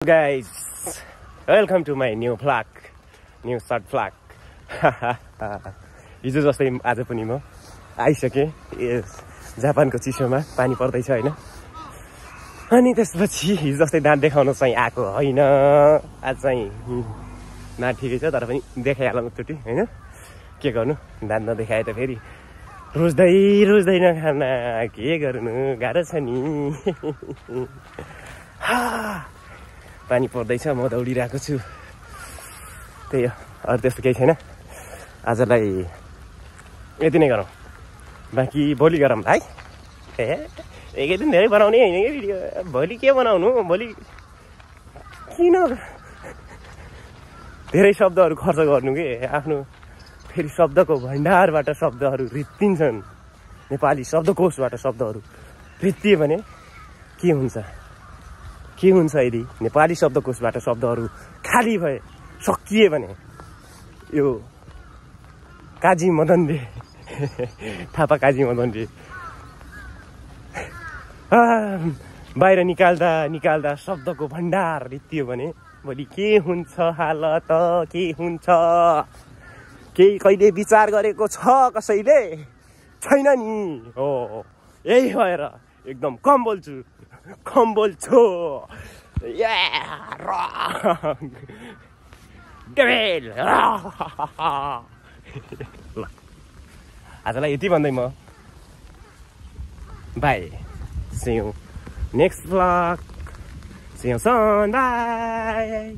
Guys, welcome to my new vlog, new short vlog. हिजो जस्तै आज पनि म आइसके जापानको चिसोमा पानी पर्दैछ हैन। अनि त्यसपछि हिजो जस्तै दाँत देखाउन चाहिँ आएको हैन। आज चाहिँ ना ठिकै छ तर पनि देखाइहालौँ एकचोटी हैन। के गर्नु दाँत नदेखाए त फेरि रोज्दैन खाना के गर्नु गाह्रो छ नि। पानी पर्दैछ म दौडिरहेको छु त्यही हो अरु त्यस्तो केही छैन। आजलाई यति नै गरौँ बाँकी भोलि गरौँ है। एकै दिन धेरै बनाउने हैन के भिडियो। भोलि के बनाउनु भोलि किन धेरै शब्दहरू खर्च गर्नु के आफ्नो फेरि शब्दको भण्डारबाट शब्दहरू रित्तिन्छन्। नेपाली शब्दकोशबाट शब्दहरू रित्तिए भने के हुन्छ यदि नेपाली शब्दकोशबाट शब्दहरू खाली भए सकिए भने यो काजी मदनले थापा काजी मदनले बाहिर निकाल्दा शब्दको भण्डार रित्तियो भने भोलि के हुन्छ हालत के हुन्छ केही कहिले विचार गरेको छ कसैले छैन नि। हो यही भएर एकदम कम बोल्छु आजलाई यति भन्दै म by see you next vlog, see you soon, bye.